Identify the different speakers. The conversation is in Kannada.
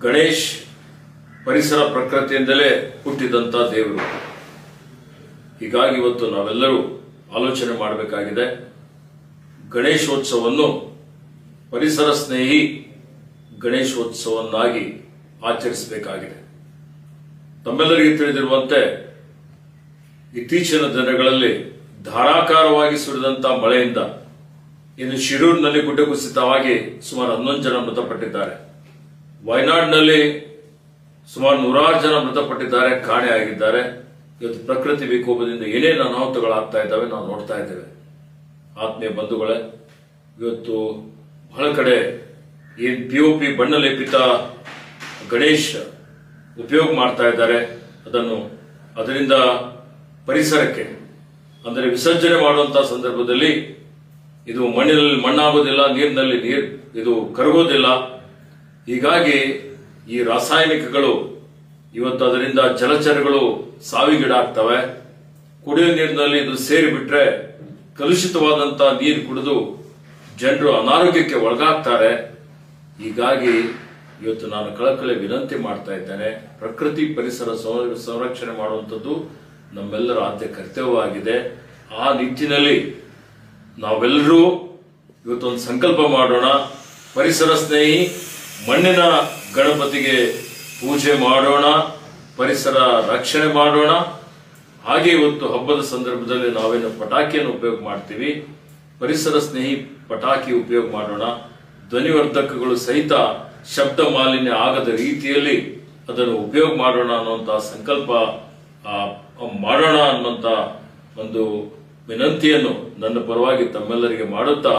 Speaker 1: ಗಣೇಶ್ ಪರಿಸರ ಪ್ರಕೃತಿಯಿಂದಲೇ ಹುಟ್ಟಿದಂತ ದೇವರು. ಹೀಗಾಗಿ ಇವತ್ತು ನಾವೆಲ್ಲರೂ ಆಲೋಚನೆ ಮಾಡಬೇಕಾಗಿದೆ. ಗಣೇಶೋತ್ಸವವನ್ನು ಪರಿಸರ ಸ್ನೇಹಿ ಗಣೇಶೋತ್ಸವನ್ನಾಗಿ ಆಚರಿಸಬೇಕಾಗಿದೆ. ತಮ್ಮೆಲ್ಲರಿಗೂ ತಿಳಿದಿರುವಂತೆ ಇತ್ತೀಚಿನ ದಿನಗಳಲ್ಲಿ ಧಾರಾಕಾರವಾಗಿ ಸುರಿದಂತಹ ಮಳೆಯಿಂದ ಇನ್ನು ಶಿರೂರಿನಲ್ಲಿ ಗುಡ್ಡ ಕುಸಿತವಾಗಿ ಸುಮಾರು 11 ಜನ ಮೃತಪಟ್ಟಿದ್ದಾರೆ. ವಯನಾಡಿನಲ್ಲಿ ಸುಮಾರು 100 ಜನ ಮೃತಪಟ್ಟಿದ್ದಾರೆ, ಕಾಣೆಯಾಗಿದ್ದಾರೆ. ಇವತ್ತು ಪ್ರಕೃತಿ ವಿಕೋಪದಿಂದ ಏನೇನು ಅನಾಹುತಗಳಾಗ್ತಾ ಇದ್ದಾವೆ ನಾವು ನೋಡ್ತಾ ಇದ್ದೇವೆ. ಆತ್ಮೀಯ ಬಂಧುಗಳೇ, ಇವತ್ತು ಬಹಳ ಕಡೆ ಏನ್ POP ಬಣ್ಣ ಲೇಪಿತ ಗಣೇಶ್ ಉಪಯೋಗ ಮಾಡ್ತಾ ಇದ್ದಾರೆ. ಅದರಿಂದ ಪರಿಸರಕ್ಕೆ ಅಂದರೆ ವಿಸರ್ಜನೆ ಮಾಡುವಂತಹ ಸಂದರ್ಭದಲ್ಲಿ ಇದು ಮಣ್ಣಿನಲ್ಲಿ ಮಣ್ಣಾಗೋದಿಲ್ಲ, ನೀರಿನಲ್ಲಿ ಇದು ಕರಗೋದಿಲ್ಲ. ಹೀಗಾಗಿ ಈ ರಾಸಾಯನಿಕಗಳು ಇವತ್ತು ಅದರಿಂದ ಜಲಚರಗಳು ಸಾವಿಗೀಡಾಗ್ತವೆ. ಕುಡಿಯುವ ನೀರಿನಲ್ಲಿ ಇದು ಸೇರಿಬಿಟ್ರೆ ಕಲುಷಿತವಾದಂತಹ ನೀರು ಕುಡಿದು ಜನರು ಅನಾರೋಗ್ಯಕ್ಕೆ ಒಳಗಾಗ್ತಾರೆ. ಹೀಗಾಗಿ ಇವತ್ತು ನಾನು ಕಳಕಳಿ ವಿನಂತಿ ಮಾಡ್ತಾ ಇದ್ದೇನೆ, ಪ್ರಕೃತಿ ಪರಿಸರ ಸಂರಕ್ಷಣೆ ಮಾಡುವಂಥದ್ದು ನಮ್ಮೆಲ್ಲರ ಆದ್ಯ ಕರ್ತವ್ಯವಾಗಿದೆ. ಆ ನಿಟ್ಟಿನಲ್ಲಿ ನಾವೆಲ್ಲರೂ ಇವತ್ತೊಂದು ಸಂಕಲ್ಪ ಮಾಡೋಣ. ಪರಿಸರ ಸ್ನೇಹಿ ಮಣ್ಣಿನ ಗಣಪತಿಗೆ ಪೂಜೆ ಮಾಡೋಣ, ಪರಿಸರ ರಕ್ಷಣೆ ಮಾಡೋಣ. ಹಾಗೆ ಇವತ್ತು ಹಬ್ಬದ ಸಂದರ್ಭದಲ್ಲಿ ನಾವೇನು ಪಟಾಕಿಯನ್ನು ಉಪಯೋಗ ಮಾಡ್ತೀವಿ, ಪರಿಸರ ಸ್ನೇಹಿ ಪಟಾಕಿ ಉಪಯೋಗ ಮಾಡೋಣ. ಧ್ವನಿವರ್ಧಕಗಳು ಸಹಿತ ಶಬ್ದ ಮಾಲಿನ್ಯ ಆಗದ ರೀತಿಯಲ್ಲಿ ಅದನ್ನು ಉಪಯೋಗ ಮಾಡೋಣ ಅನ್ನುವಂತಹ ಸಂಕಲ್ಪ ಮಾಡೋಣ ಅನ್ನುವಂತ ಒಂದು ವಿನಂತಿಯನ್ನು ನನ್ನ ಪರವಾಗಿ ತಮ್ಮೆಲ್ಲರಿಗೆ ಮಾಡುತ್ತಾ